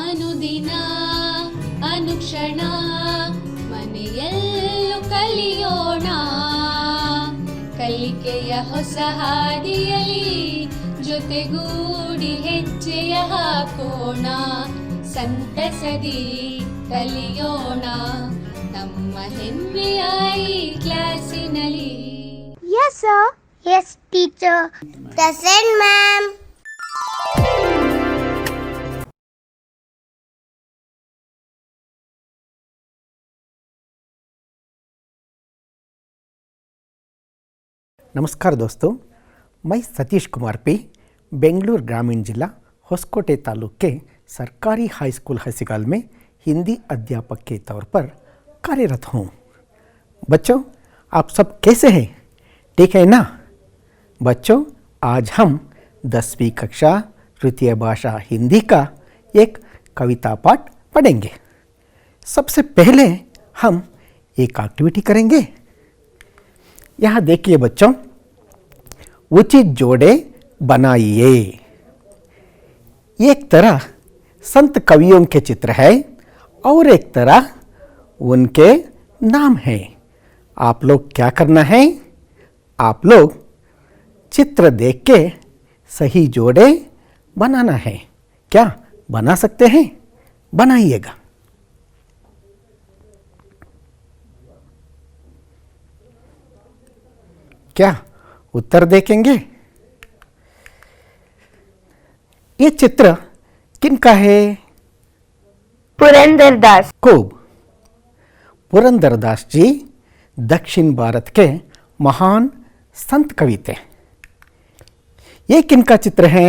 ಅನುದಿನ ಅನುಕ್ಷಣ ಮನೆಯಲ್ಲೂ ಕಲಿಯೋಣ, ಕಲಿಕೆಯ ಹೊಸ ಹಾದಿಯಲಿ ಜೊತೆಗೂಡಿ ಹೆಜ್ಜೆಯ ಹಾಕೋಣ, ಸಂತಸದಿ ಕಲಿಯೋಣ ನಮ್ಮ ಹೆಮ್ಮೆಯ ಈ ಕ್ಲಾಸಿನಲ್ಲಿ. Yes sir. Yes teacher. Present ma'am. नमस्कार दोस्तों, मैं सतीश कुमार पी, बेंगलुरु ग्रामीण जिला होसकोटे तालुक के सरकारी हाई स्कूल हसीगाल में हिंदी अध्यापक के तौर पर कार्यरत हूँ। बच्चों, आप सब कैसे हैं? ठीक है ना? बच्चों, आज हम 10वीं कक्षा तृतीय भाषा हिंदी का एक कविता पाठ पढ़ेंगे। सबसे पहले हम एक एक्टिविटी करेंगे। यहाँ देखिए बच्चों, उचित जोड़े बनाइए। एक तरह संत कवियों के चित्र है और एक तरह उनके नाम है। आप लोग क्या करना है? आप लोग चित्र देख के सही जोड़े बनाना है। क्या बना सकते हैं? बनाइएगा। क्या उत्तर देखेंगे? ये चित्र किनका है? पुरंदरदास। खूब। पुरंदरदास जी दक्षिण भारत के महान संत कवि थे। ये किनका चित्र है?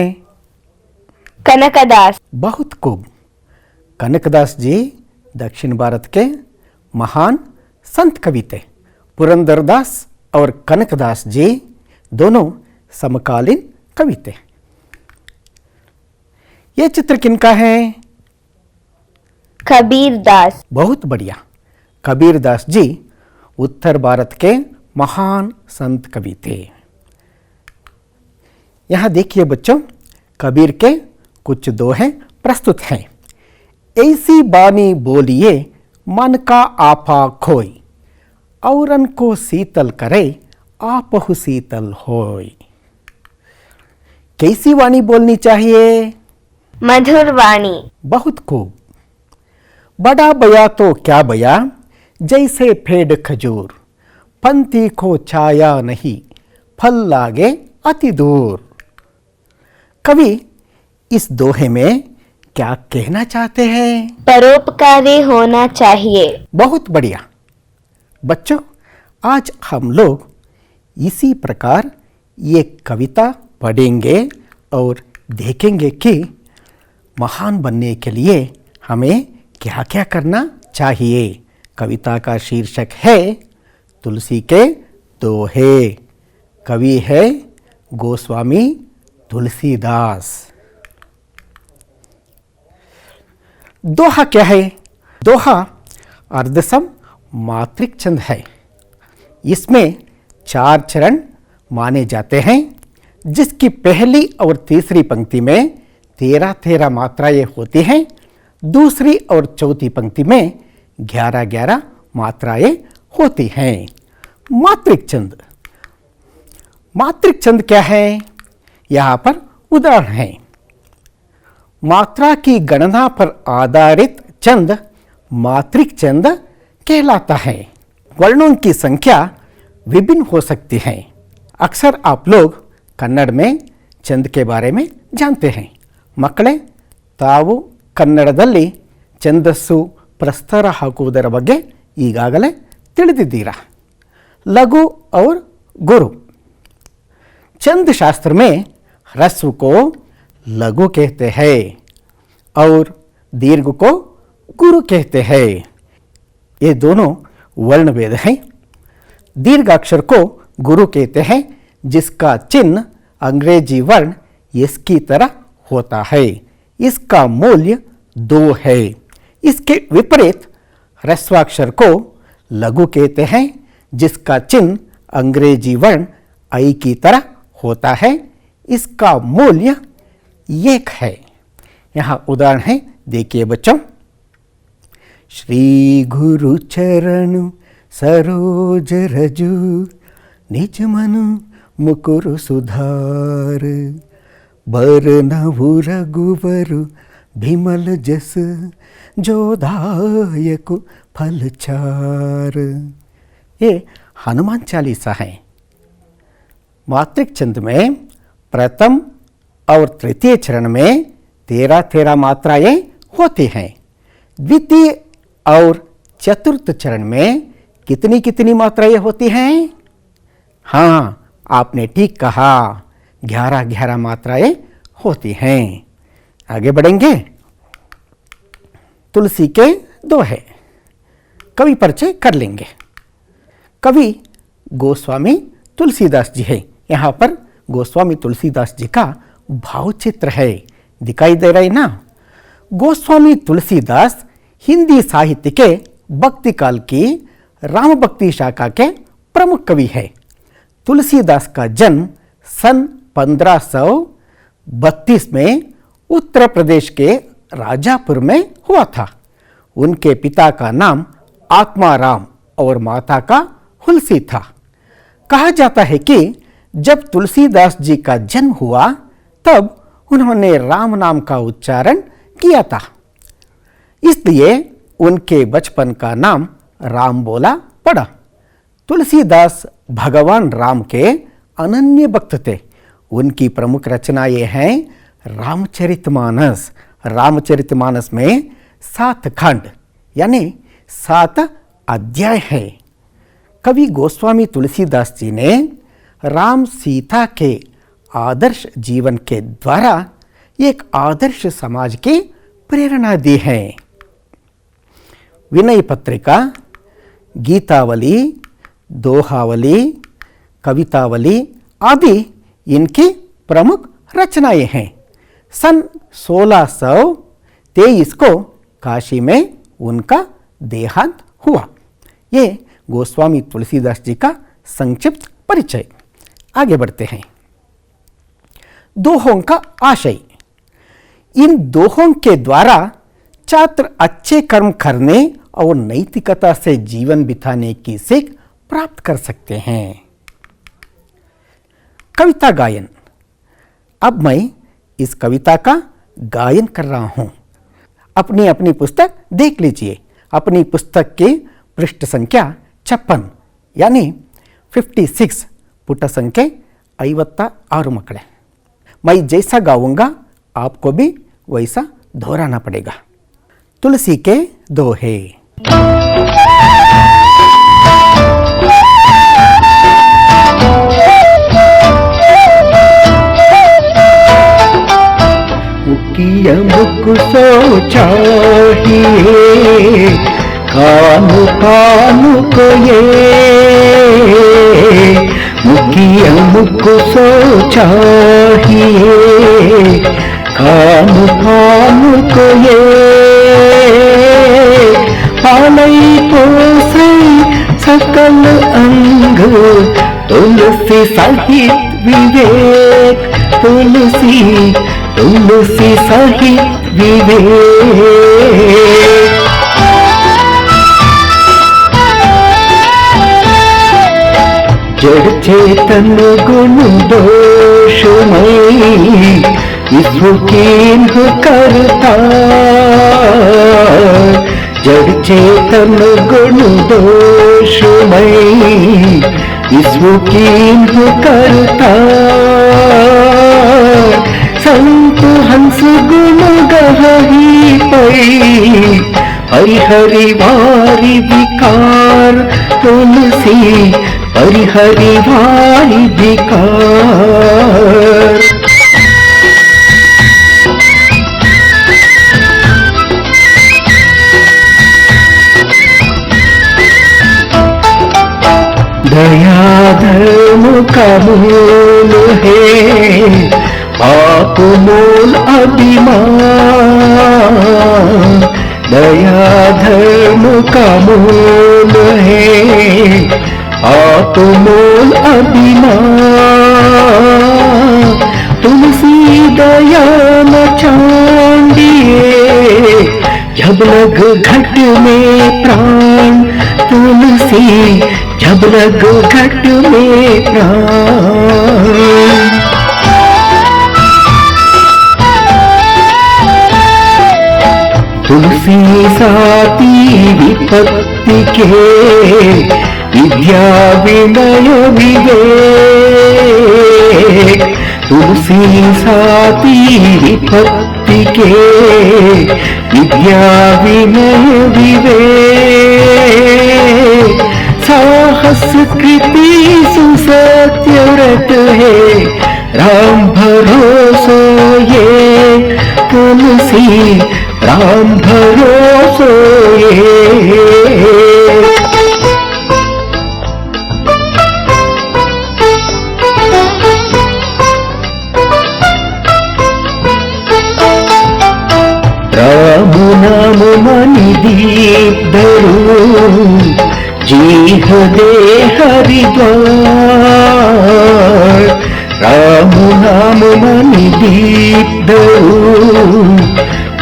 कनकदास। बहुत खूब। कनकदास जी दक्षिण भारत के महान संत कवि थे। पुरंदरदास और कनकदास जी दोनों समकालीन कवि थे। ये चित्र किनका है? कबीरदास। बहुत बढ़िया। कबीरदास जी उत्तर भारत के महान संत कवि थे। यहाँ देखिए बच्चों, कबीर के कुछ दोहे प्रस्तुत हैं। ऐसी बानी बोलिए मन का आपा खोई, औरन को शीतल करे आपहु शीतल होय। कैसी वाणी बोलनी चाहिए? मधुर वाणी। बहुत खूब। बड़ा बया तो क्या बया, जैसे फेड खजूर, पंथी को छाया नहीं, फल लागे अति दूर। कवि इस दोहे में क्या कहना चाहते हैं? परोपकारी होना चाहिए। बहुत बढ़िया। बच्चों, आज हम लोग इसी प्रकार ये कविता पढ़ेंगे और देखेंगे कि महान बनने के लिए हमें क्या क्या करना चाहिए। कविता का शीर्षक है तुलसी के दोहे। कवि है गोस्वामी तुलसीदास। दोहा क्या है? दोहा अर्धसम मात्रिक छंद है। इसमें 4 चरण माने जाते हैं, जिसकी पहली और तीसरी पंक्ति में 13-13 मात्राएं होती हैं। दूसरी और चौथी पंक्ति में 11-11 मात्राएं होती हैं। मात्रिक छंद। मात्रिक छंद क्या है? यहाँ पर उदाहरण है। मात्रा की गणना पर आधारित छंद मात्रिक छंद कहलाता है। वर्णों की संख्या विभिन्न हो सकती है। अक्सर आप लोग कन्नड़ में छंद के बारे में जानते हैं। ಮಕ್ಕಳೇ, ತಾವು ಕನ್ನಡದಲ್ಲಿ ಛಂದಸ್ಸು ಪ್ರಸ್ತಾರ ಹಾಕುವುದರ ಬಗ್ಗೆ ಈಗಾಗಲೇ ತಿಳಿದಿದ್ದೀರಾ। लघु और गुरु। छंद शास्त्र में ह्रस्व को लघु कहते हैं और दीर्घ को गुरु कहते हैं। ये दोनों वर्ण भेद हैं। दीर्घाक्षर को गुरु कहते हैं, जिसका चिन्ह अंग्रेजी वर्ण एस की तरह होता है। इसका मूल्य 2 है। इसके विपरीत ह्रस्वाक्षर को लघु कहते हैं, जिसका चिन्ह अंग्रेजी वर्ण आई की तरह होता है। इसका मूल्य 1 है। यहाँ उदाहरण है, देखिए बच्चों, श्री गुरु चरण सरोज रजु, निज मनु मुकुरु सुधार, बरनहु रघुवर बिमल जस, जो दायक फल चार। ये हनुमान चालीसा है। मातृक छंद में प्रथम और तृतीय चरण में 13-13 मात्राएं होती हैं। द्वितीय और चतुर्थ चरण में कितनी कितनी मात्राएं होती हैं? हाँ, आपने ठीक कहा, 11-11 मात्राएं होती हैं। आगे बढ़ेंगे। तुलसी के दोहे कवि परिचय कर लेंगे। कवि गोस्वामी तुलसीदास जी है। यहाँ पर गोस्वामी तुलसीदास जी का भाव चित्र है, दिखाई दे रहा है ना। गोस्वामी तुलसीदास हिंदी साहित्य के भक्ति काल की राम भक्ति शाखा के प्रमुख कवि है। तुलसीदास का जन्म सन 1532 में उत्तर प्रदेश के राजापुर में हुआ था। उनके पिता का नाम आत्माराम और माता का हुलसी था। कहा जाता है कि जब तुलसीदास जी का जन्म हुआ तब उन्होंने राम नाम का उच्चारण किया था, इसलिए उनके बचपन का नाम राम बोला पड़ा। तुलसीदास भगवान राम के अनन्य भक्त थे। उनकी प्रमुख रचनाएं हैं रामचरितमानस। रामचरितमानस में 7 खंड यानी 7 अध्याय है। कवि गोस्वामी तुलसीदास जी ने राम सीता के आदर्श जीवन के द्वारा एक आदर्श समाज की प्रेरणा दी है। विनय पत्रिका, गीतावली, दोहावली, कवितावली आदि इनकी प्रमुख रचनाएं हैं। सन 1623 को काशी में उनका देहांत हुआ। ये गोस्वामी तुलसीदास जी का संक्षिप्त परिचय। आगे बढ़ते हैं। दोहों का आशय। इन दोहों के द्वारा छात्र अच्छे कर्म करने और नैतिकता से जीवन बिताने की सीख प्राप्त कर सकते हैं। कविता गायन। अब मैं इस कविता का गायन कर रहा हूं। अपनी अपनी पुस्तक देख लीजिए। अपनी पुस्तक की पृष्ठ संख्या 56 यानी 56 पुट संख्या 56 मकड़े। मैं जैसा गाऊंगा आपको भी वैसा दोहराना पड़ेगा। तुलसी के दोहे। मुकिया मुक सो चाहिए, कानु कानु को ये। मुकिया मुक सो चाहिए, कानु कानु को ये। पालई पोसई सकल अंग, तुलसी सहित विवेक। तुलसी तुलसी सहित विवेक। जड़ चेतन गुण दोषमयी, विश्व कीन्ह करता। जड़ चेतन गुण दोषमयी, विश्व कीन्ह करता। संत हंस गुण गहरी पई, हरिहरि वारी विकार। तुलसी हरिहरि वारी विकार। दया धर्म का मूल है, पाप मूल अभिमान। दया धर्म का मूल है, पाप मूल अभिमान। तुलसी दया न छांडिए, जब लग घट में प्राण तुलसी, जब लग घट में प्राण। तुलसी साती विपत्ति के, विद्या विनय विवेक। तुलसी साती विपत्ति के, विद्या विनय विवेक। साहस कृति सुसत्य व्रत है, राम भरोसो ये तुलसी, राम भरोसो ये। राम नाम मनि दीप धरू, जीह दे हरिद्वार। राम नाम मनि दीप धरू,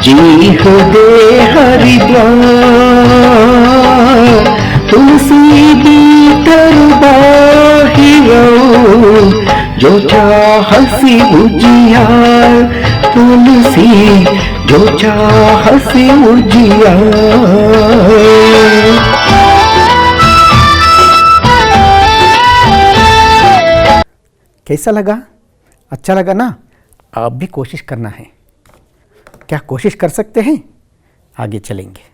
जीह दे हरिद्वार। तुलसी भीतर बाहिरो, जो चाहसी उजियार। तुलसी जो चाहसी उजियार। कैसा लगा? अच्छा लगा ना? आप भी कोशिश करना है। क्या कोशिश कर सकते हैं? आगे चलेंगे।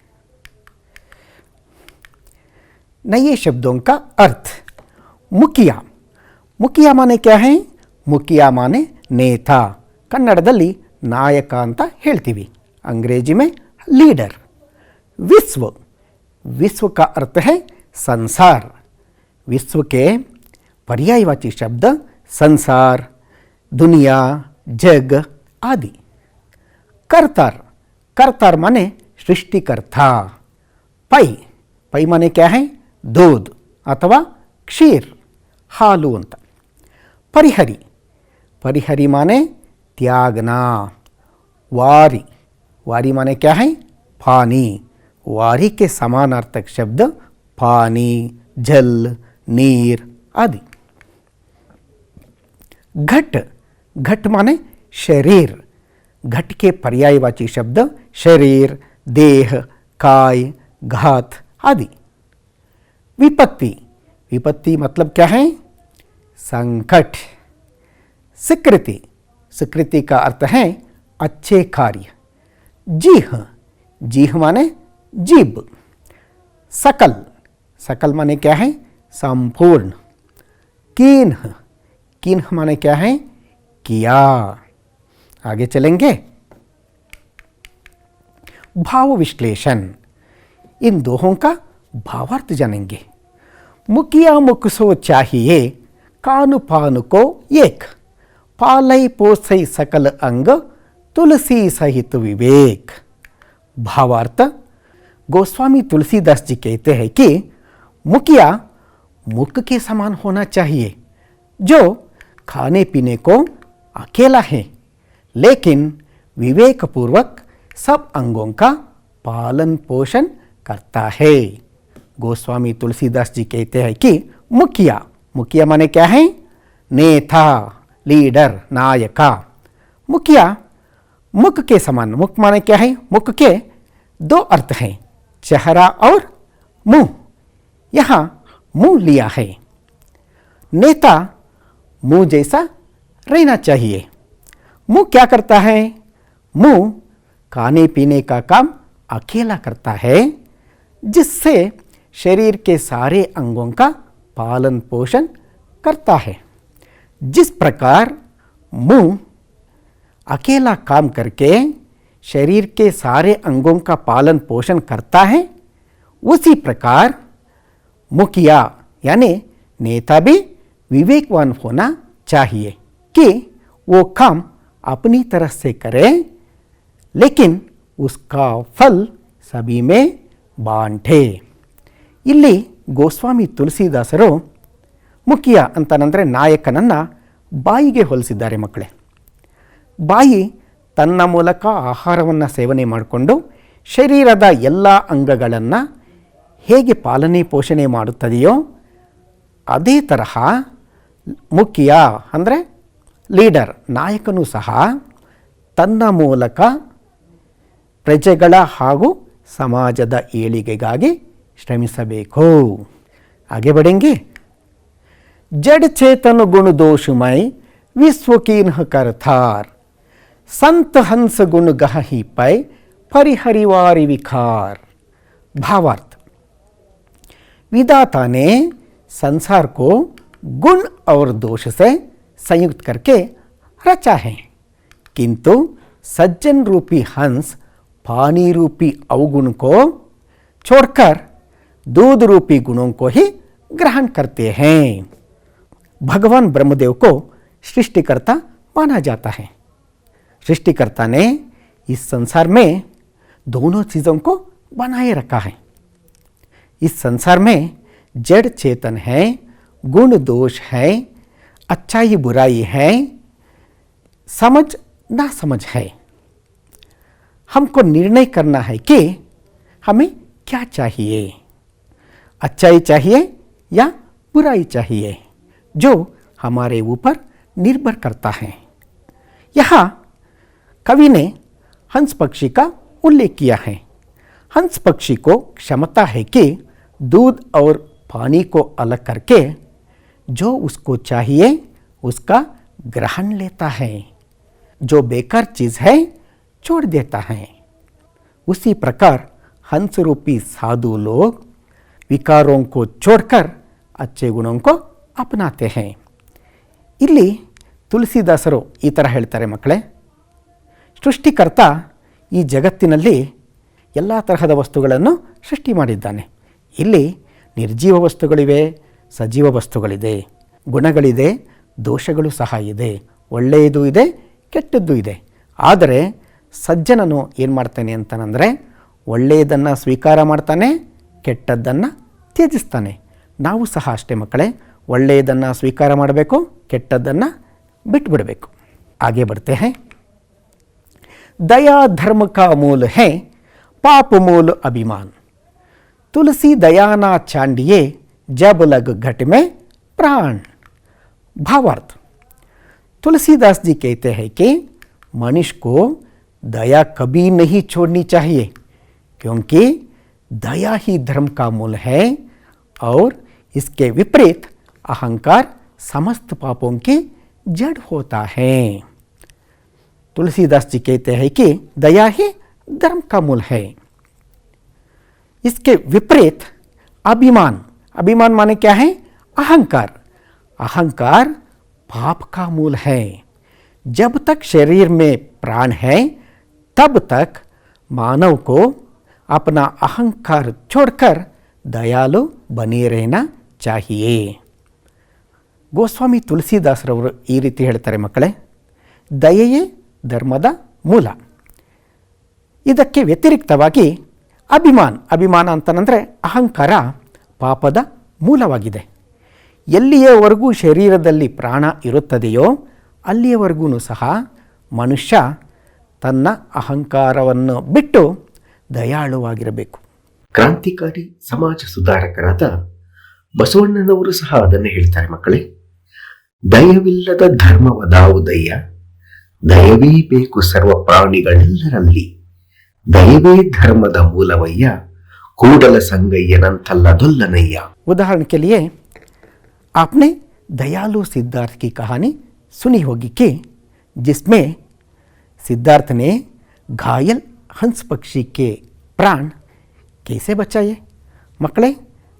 नए शब्दों का अर्थ। मुखिया। मुखिया माने क्या है? मुखिया माने नेता। कन्नडದಲ್ಲಿ ನಾಯಕ ಅಂತ ಹೇಳ್ತೀವಿ, अंग्रेजी में लीडर। विश्व। विश्व का अर्थ है संसार। विश्व के पर्यायवाची शब्द संसार, दुनिया, जग आदि। कर्तार। कर्तार माने सृष्टिकर्ता। पै। पै माने क्या है? दूध अथवा क्षीर, हालू ಅಂತ। परिहरी। परिहरी माने त्यागना। वारी। वारी माने क्या है? पानी। वारी के समानार्थक शब्द पानी, जल, नीर आदि। घट। घट माने शरीर। घट के पर्यायवाची शब्द शरीर, देह, काय, घात आदि। विपत्ति। विपत्ति मतलब क्या है? संकट। स्वीकृति। स्वीकृति का अर्थ है अच्छे कार्य। जीह। जीह माने जीभ। सकल। सकल माने क्या है? संपूर्ण। कीन्ह। कीन्ह माने क्या है? किया। आगे चलेंगे। भाव विश्लेषण। इन दोहों का भावार्थ जानेंगे। मुखिया मुखसो चाहिए, कानु पानु को एक। पालई पोसई सकल अंग, तुलसी सहित विवेक। भावार्थ। गोस्वामी तुलसीदास जी कहते हैं कि मुखिया मुख के समान होना चाहिए, जो खाने पीने को अकेला है, लेकिन विवेकपूर्वक सब अंगों का पालन पोषण करता है। गोस्वामी तुलसीदास जी कहते हैं कि मुखिया। मुखिया माने क्या है? नेता, लीडर, नायका। मुखिया मुख के समान। मुख माने क्या है? मुख के दो अर्थ हैं, चेहरा और मुंह। यहाँ मुंह लिया है। नेता मुंह जैसा रहना चाहिए। मुंह क्या करता है? मुंह खाने पीने का काम अकेला करता है, जिससे शरीर के सारे अंगों का पालन पोषण करता है। जिस प्रकार मुंह अकेला काम करके शरीर के सारे अंगों का पालन पोषण करता है, उसी प्रकार मुखिया यानी नेता भी विवेकवान होना चाहिए कि वो काम अपनी तरह से करे, लेकिन उसका फल सभी में बांटे। ಇಲ್ಲಿ ಗೋಸ್ವಾಮಿ ತುಳಸಿದಾಸರು ಮುಖ್ಯ ಅಂತಂದರೆ ನಾಯಕನನ್ನು ಬಾಯಿಗೆ ಹೋಲಿಸಿದ್ದಾರೆ ಮಕ್ಕಳೇ. ಬಾಯಿ ತನ್ನ ಮೂಲಕ ಆಹಾರವನ್ನು ಸೇವನೆ ಮಾಡಿಕೊಂಡು ಶರೀರದ ಎಲ್ಲ ಅಂಗಗಳನ್ನು ಹೇಗೆ ಪಾಲನೆ ಪೋಷಣೆ ಮಾಡುತ್ತದೆಯೋ ಅದೇ ತರಹ ಮುಖ್ಯ ಅಂದರೆ ಲೀಡರ್ ನಾಯಕನೂ ಸಹ ತನ್ನ ಮೂಲಕ ಪ್ರಜೆಗಳ ಹಾಗೂ ಸಮಾಜದ ಏಳಿಗೆಗಾಗಿ ಶ್ರಮಿಸಬೇಕು. आगे बढ़ेंगे. जड़ चेतन गुण दोषमय विश्व कीन्ह करथार संत हंस गुण गहि पै परिहरिवारि विकार. भावार्थ, विधाता ने संसार को गुण और दोष से संयुक्त करके रचा है, किंतु सज्जन रूपी हंस पानी रूपी अवगुण को छोड़कर दूध रूपी गुणों को ही ग्रहण करते हैं. भगवान ब्रह्मदेव को सृष्टिकर्ता माना जाता है. सृष्टिकर्ता ने इस संसार में दोनों चीज़ों को बनाए रखा है. इस संसार में जड़ चेतन है, गुण दोष है, अच्छाई बुराई है, समझ ना समझ है. हमको निर्णय करना है कि हमें क्या चाहिए, अच्छाई चाहिए या बुराई चाहिए, जो हमारे ऊपर निर्भर करता है. यहाँ कवि ने हंस पक्षी का उल्लेख किया है. हंस पक्षी को क्षमता है कि दूध और पानी को अलग करके जो उसको चाहिए उसका ग्रहण लेता है, जो बेकार चीज़ है छोड़ देता है. उसी प्रकार हंस रूपी साधु लोग विकारों को छोड़कर अच्छे गुणों को अपनाते हैं. ಇಲ್ಲಿ ತುಳಸಿದಾಸರು ಈ ಥರ ಹೇಳ್ತಾರೆ, ಮಕ್ಕಳೇ, ಸೃಷ್ಟಿಕರ್ತ ಈ ಜಗತ್ತಿನಲ್ಲಿ ಎಲ್ಲ ತರಹದ ವಸ್ತುಗಳನ್ನು ಸೃಷ್ಟಿ ಮಾಡಿದ್ದಾನೆ. ಇಲ್ಲಿ ನಿರ್ಜೀವ ವಸ್ತುಗಳಿವೆ, ಸಜೀವ ವಸ್ತುಗಳಿದೆ, ಗುಣಗಳಿದೆ, ದೋಷಗಳು ಸಹ ಇದೆ, ಒಳ್ಳೆಯದು ಇದೆ, ಕೆಟ್ಟದ್ದು ಇದೆ. ಆದರೆ ಸಜ್ಜನನು ಏನು ಮಾಡ್ತಾನೆ ಅಂತಂದರೆ ಒಳ್ಳೆಯದನ್ನು ಸ್ವೀಕಾರ ಮಾಡ್ತಾನೆ, ಕೆಟ್ಟದ್ದನ್ನು ತ್ಯಜಿಸ್ತಾನೆ. ನಾವು ಸಹ ಅಷ್ಟೇ ಮಕ್ಕಳೇ, ಒಳ್ಳೆಯದನ್ನು ಸ್ವೀಕಾರ ಮಾಡಬೇಕು, ಕೆಟ್ಟದ್ದನ್ನು ಬಿಟ್ಟುಬಿಡಬೇಕು. आगे बढ़ते हैं. दया धर्म का मूल है, पाप मूल अभिमान. तुलसी दया ना चांडिए, जब लग घट में प्राण. भावार्थ, तुलसीदास जी कहते हैं कि मनुष्य को दया कभी नहीं छोड़नी चाहिए, क्योंकि दया ही धर्म का मूल है और इसके विपरीत अहंकार समस्त पापों की जड़ होता है. तुलसीदास जी कहते हैं कि दया ही धर्म का मूल है. इसके विपरीत अभिमान, अभिमान माने क्या है? अहंकार. अहंकार पाप का मूल है. जब तक शरीर में प्राण है तब तक मानव को अपना अहंकार छोड़कर दयालु बने रहना चाहिए. ಗೋಸ್ವಾಮಿ ತುಳಸಿದಾಸರವರು ಈ ರೀತಿ ಹೇಳ್ತಾರೆ, ಮಕ್ಕಳೇ, ದಯೆಯೇ ಧರ್ಮದ ಮೂಲ. ಇದಕ್ಕೆ ವ್ಯತಿರಿಕ್ತವಾಗಿ ಅಭಿಮಾನ ಅಂತಂದರೆ ಅಹಂಕಾರ ಪಾಪದ ಮೂಲವಾಗಿದೆ. ಎಲ್ಲಿಯವರೆಗೂ ಶರೀರದಲ್ಲಿ ಪ್ರಾಣ ಇರುತ್ತದೆಯೋ ಅಲ್ಲಿಯವರೆಗೂ ಸಹ ಮನುಷ್ಯ ತನ್ನ ಅಹಂಕಾರವನ್ನು ಬಿಟ್ಟು ದಯಾಳುವಾಗಿರಬೇಕು. ಕ್ರಾಂತಿಕಾರಿ ಸಮಾಜ ಸುಧಾರಕರಾದ ಬಸವಣ್ಣನವರು ಸಹ ಅದನ್ನೇ ಹೇಳ್ತಾರೆ, ಮಕ್ಕಳೇ. ದಯವಿಲ್ಲದ ಧರ್ಮವದಾವುದಯ್ಯ, ದಯವೇ ಬೇಕು ಸರ್ವ ಪ್ರಾಣಿಗಳೆಲ್ಲರಲ್ಲಿ, ದಯವೇ ಧರ್ಮದ ಮೂಲವಯ್ಯ, ಕೂಡಲ ಸಂಗಯ್ಯನಂತಲ್ಲದೊಲ್ಲನಯ್ಯ. उदाहरण के लिए आपने दयालु सिद्धार्थ की कहानी सुनी होगी कि जिसमें सिद्धार्थ ने घायल हंस पक्षी के प्राण कैसे बचाए. ಮಕ್ಕಳೇ,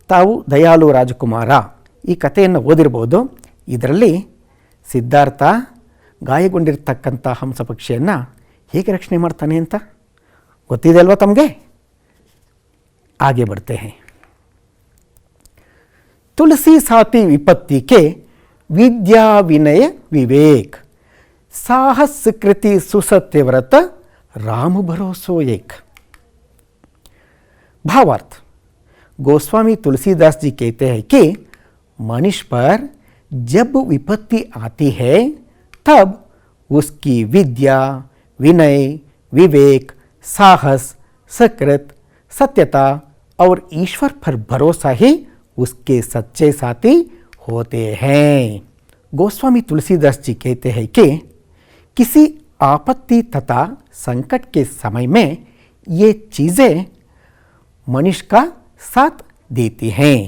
ತಾವು ದಯಾಲು ರಾಜಕುಮಾರ ಈ ಕಥೆಯನ್ನು ಓದಿರ್ಬೋದು. ಇದರಲ್ಲಿ ಸಿದ್ಧಾರ್ಥ ಗಾಯಗೊಂಡಿರ್ತಕ್ಕಂಥ ಹಂಸ ಪಕ್ಷಿಯನ್ನು ಹೇಗೆ ರಕ್ಷಣೆ ಮಾಡ್ತಾನೆ ಅಂತ ಗೊತ್ತಿದೆ ಅಲ್ವಾ ತಮಗೆ? आगे बढ़ते हैं. तुलसी साथी विपत्ति के विद्या विनय विवेक, साहस कृति सुसत्य व्रत, राम भरोसो एक. भावार्थ, गोस्वामी तुलसीदास जी कहते हैं कि मनुष्य पर जब विपत्ति आती है तब उसकी विद्या, विनय, विवेक, साहस, सकृत, सत्यता और ईश्वर पर भरोसा ही उसके सच्चे साथी होते हैं। गोस्वामी तुलसीदास जी कहते हैं कि किसी आपत्ति तथा संकट के समय में ये चीज़ें मनुष्य का साथ देती हैं।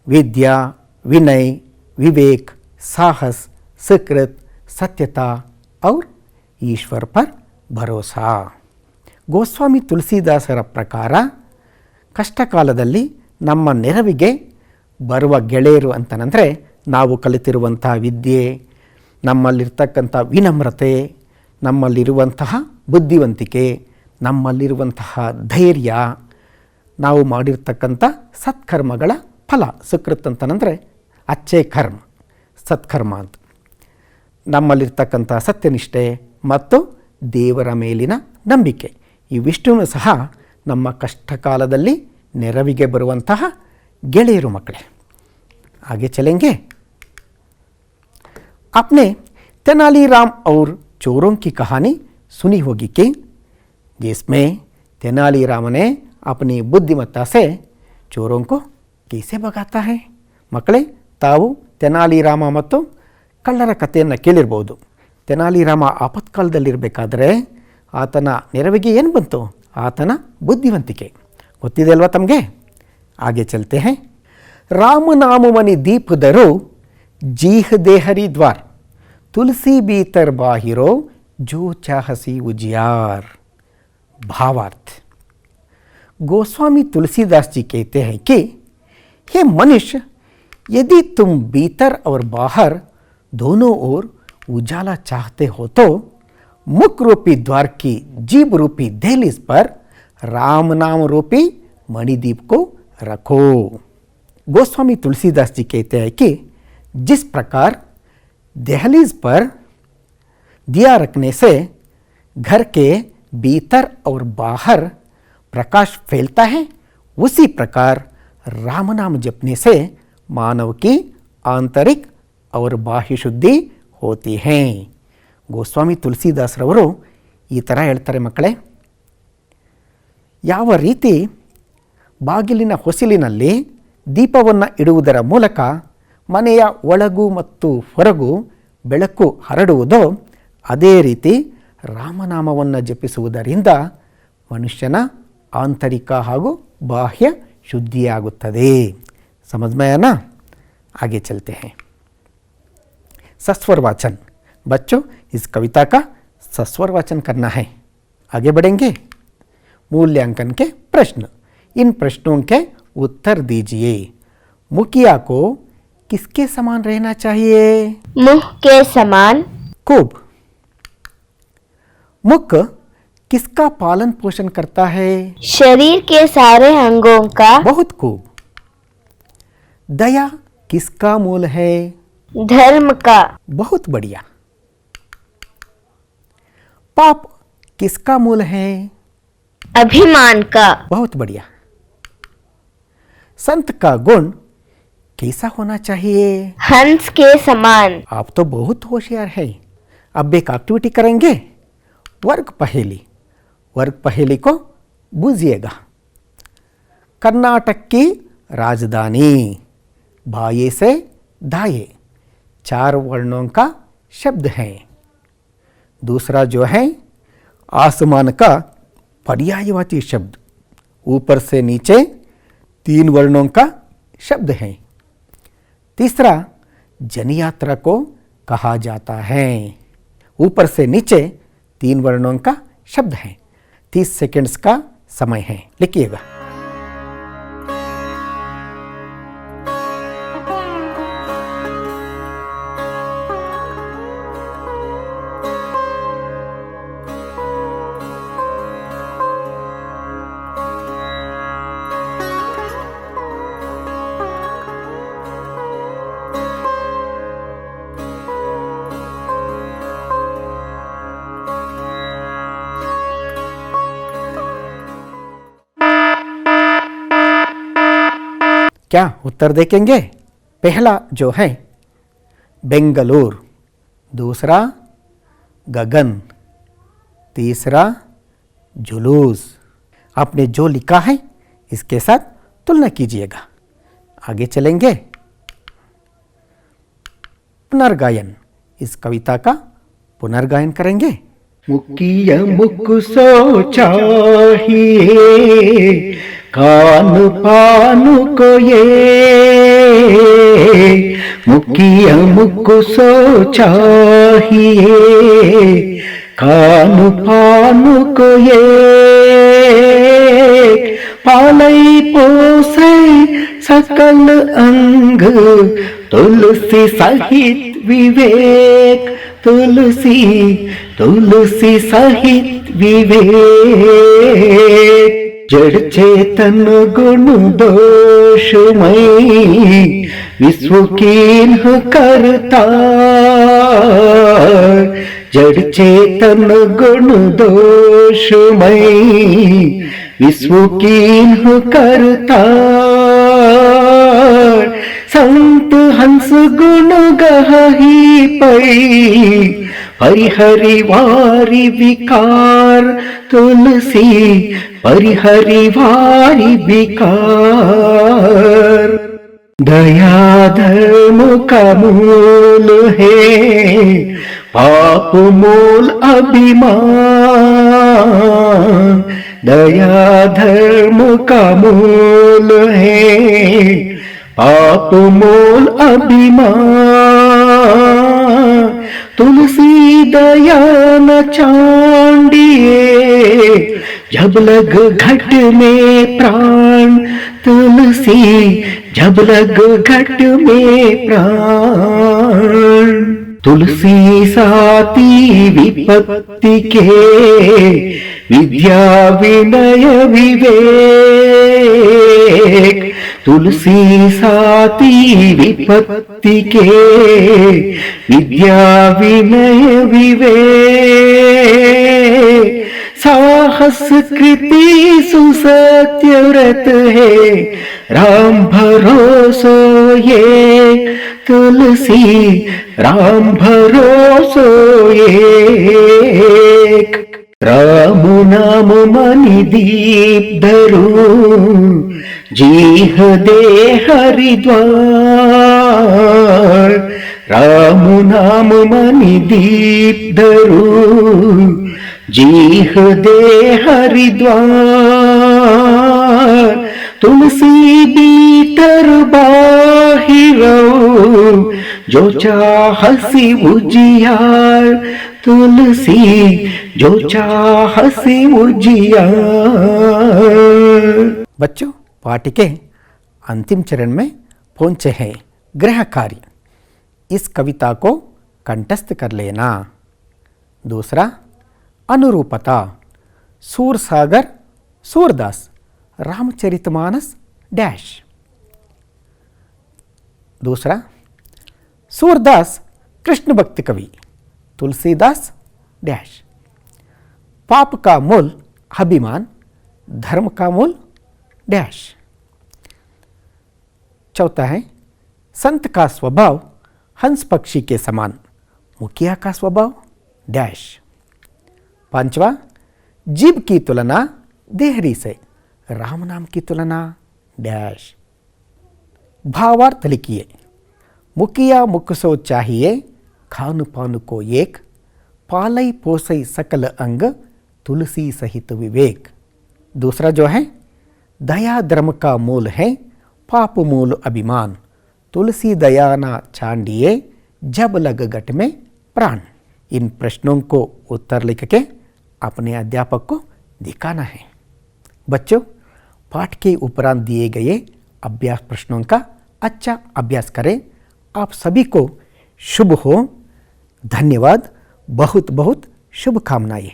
विद्या, विनय, विवेक, साहस, सकृत, सत्यता और ईश्वर पर ಭರೋಸಾ. ಗೋಸ್ವಾಮಿ ತುಳಸಿದಾಸರ ಪ್ರಕಾರ ಕಷ್ಟಕಾಲದಲ್ಲಿ ನಮ್ಮ ನೆರವಿಗೆ ಬರುವ ಗೆಳೆಯರು ಅಂತಂದರೆ ನಾವು ಕಲಿತಿರುವಂಥ ವಿದ್ಯೆ, ನಮ್ಮಲ್ಲಿರ್ತಕ್ಕಂಥ ವಿನಮ್ರತೆ, ನಮ್ಮಲ್ಲಿರುವಂತಹ ಬುದ್ಧಿವಂತಿಕೆ, ನಮ್ಮಲ್ಲಿರುವಂತಹ ಧೈರ್ಯ, ನಾವು ಮಾಡಿರ್ತಕ್ಕಂಥ ಸತ್ಕರ್ಮಗಳ ಫಲ. ಸುಕೃತ್ ಅಂತಂದರೆ ಅಚ್ಚೇ ಕರ್ಮ, ಸತ್ಕರ್ಮ ಅಂತ. ನಮ್ಮಲ್ಲಿರ್ತಕ್ಕಂಥ ಸತ್ಯನಿಷ್ಠೆ ಮತ್ತು ದೇವರ ಮೇಲಿನ ನಂಬಿಕೆ, ಇವಿಷ್ಟೂ ಸಹ ನಮ್ಮ ಕಷ್ಟಕಾಲದಲ್ಲಿ ನೆರವಿಗೆ ಬರುವಂತಹ ಗೆಳೆಯರು ಮಕ್ಕಳೇ. आगे चलेंगे. आपने तेनालीराम और चोरों की कहानी सुनी होगी कि जिसमें तेनालीराम ने अपनी बुद्धिमत्ता से चोरों को कैसे भगाता है. ಮಕ್ಕಳೇ, ತಾವು ತೆನಾಲಿರಾಮ ಮತ್ತು ಕಳ್ಳರ ಕಥೆಯನ್ನು ಕೇಳಿರ್ಬೋದು. ತೆನಾಲಿರಾಮ ಆಪತ್ಕಾಲದಲ್ಲಿರಬೇಕಾದ್ರೆ ಆತನ ನೆರವಿಗೆ ಏನು ಬಂತು? ಆತನ ಬುದ್ಧಿವಂತಿಕೆ. ಗೊತ್ತಿದೆ ಅಲ್ವಾ ತಮಗೆ? ಆಗೆ ಚಲ್ತೆ ಹೇ. ರಾಮನಾಮವನಿ ದೀಪದರು ಜೀಹ ದೇಹರಿ ದ್ವಾರ, ತುಳಸಿ ಭೀತರ ಬಾಹಿರೋ ಜೋ ಚಾಹಸಿ ಉಜಿಯಾर. भावार्थ. गोस्वामी तुलसीदास जी कहते हैं कि हे मनुष्य, यदि तुम भीतर और बाहर दोनों ओर उजाला चाहते हो तो मुख रूपी द्वार की जीभ रूपी दहलीज पर राम नाम रूपी मणिदीप को रखो. गोस्वामी तुलसीदास जी कहते हैं कि जिस प्रकार दहलीज पर दिया रखने से घर के भीतर और बाहर प्रकाश फैलता है, उसी प्रकार राम नाम जपने से मानव की आंतरिक और बाह्य शुद्धि होती है. ಗೋಸ್ವಾಮಿ ತುಳಸಿದಾಸರವರು ಈ ಥರ ಹೇಳ್ತಾರೆ ಮಕ್ಕಳೇ. ಯಾವ ರೀತಿ ಬಾಗಿಲಿನ ಹೊಸಿಲಿನಲ್ಲಿ ದೀಪವನ್ನು ಇಡುವುದರ ಮೂಲಕ ಮನೆಯ ಒಳಗೂ ಮತ್ತು ಹೊರಗೂ ಬೆಳಕು ಹರಡುವುದೋ, ಅದೇ ರೀತಿ ರಾಮನಾಮವನ್ನು ಜಪಿಸುವುದರಿಂದ ಮನುಷ್ಯನ ಆಂತರಿಕ ಹಾಗೂ ಬಾಹ್ಯ ಶುದ್ಧಿಯಾಗುತ್ತದೆ. समझ में आया ना? आगे चलते हैं. सस्वर वाचन. बच्चों, इस कविता का सस्वर वाचन करना है. आगे बढ़ेंगे. मूल्यांकन के प्रश्न. इन प्रश्नों के उत्तर दीजिए. मुखिया को किसके समान रहना चाहिए? मुख के समान. खूब. मुख किसका पालन पोषण करता है? शरीर के सारे अंगों का. बहुत खूब. दया किसका मूल है? धर्म का. बहुत बढ़िया. पाप किसका मूल है? अभिमान का. बहुत बढ़िया. संत का गुण कैसा होना चाहिए? हंस के समान. आप तो बहुत होशियार है. अब एक एक्टिविटी करेंगे. वर्ग पहेली. वर्ग पहेली को बूझिएगा. कर्नाटक की राजधानी, बाये से दाये 4 वर्णों का शब्द है. दूसरा जो है आसमान का पर्यायवाची शब्द, ऊपर से नीचे 3 वर्णों का शब्द है. तीसरा जनयात्रा को कहा जाता है. ऊपर से नीचे 3 वर्णों का शब्द है. 30 सेकंड्स का समय है. लिखिएगा. क्या उत्तर देखेंगे? पहला जो है बेंगलुरु, दूसरा गगन, तीसरा जुलूस, आपने जो लिखा है इसके साथ तुलना कीजिएगा। आगे चलेंगे। पुनर्गायन, इस कविता का पुनर्गायन करेंगे। मुकिया मुक सो चाहिए कान पान को ये, मुकिया मुक सो चाहिए कान पान को ये, पालई पोसे सकल अंग तुलसी सहित विवेक, तुलसी तुलसी सहित विवेक, जड़ चेतन गुण दोषमय विश्व कीन करता, जड़ चेतन गुण दोषमय विश्व कीन करता, संत हंस गुण गही पई परिहरि वारी विकार, तुलसी परिहरि वारी विकार, दया धर्म का मूल है पाप मूल अभिमान, दया धर्म का मूल है पाप मूल अभिमान, तुलसी दया न चांडिए जब लग घट में प्राण, तुलसी जब लग घट में प्राण, तुलसी साती विपत्ति के विद्या विनय विवेक, तुलसी साती विपत्ति के विद्या विनय विवेक, साहस कृति सुसत्य व्रत है राम भरोसो ये, तुलसी राम भरोसो एक, राम नाम मणि दीप धरू जीह दे हरिद्वार, राम नाम मणि दीप धरू जीह दे हरिद्वार, तुलसी भीतर बाहिरो जो चाहसी उजियार, तुलसी जो चाहसी उजियार। बच्चों, पाठ के अंतिम चरण में पहुंचे हैं। गृह कार्य, इस कविता को कंठस्थ कर लेना। दूसरा, अनुरूपता, सूरसागर सूरदास रामचरितमानस डैश। दूसरा, सूरदास कृष्ण भक्त कवि, तुलसीदास डैश। पाप का मूल अभिमान, धर्म का मूल डैश। चौथा है, संत का स्वभाव हंस पक्षी के समान, मुखिया का स्वभाव डैश। पांचवा, जीव की तुलना देहरी से, राम नाम की तुलना डैश। भावार्थ लिखिए। मुखिया मुख सो चाहिए खान पान को एक, पालई पोसई सकल अंग तुलसी सहित विवेक। दूसरा जो है, दया धर्म का मूल है पाप मूल अभिमान, तुलसी दया ना छांडिए जब लग घट में प्राण। इन प्रश्नों को उत्तर लिख के अपने अध्यापक को दिखाना है। बच्चों, पाठ के उपरांत दिए गए अभ्यास प्रश्नों का अच्छा अभ्यास करें। आप सभी को शुभ हो। धन्यवाद। बहुत बहुत शुभकामनाएं।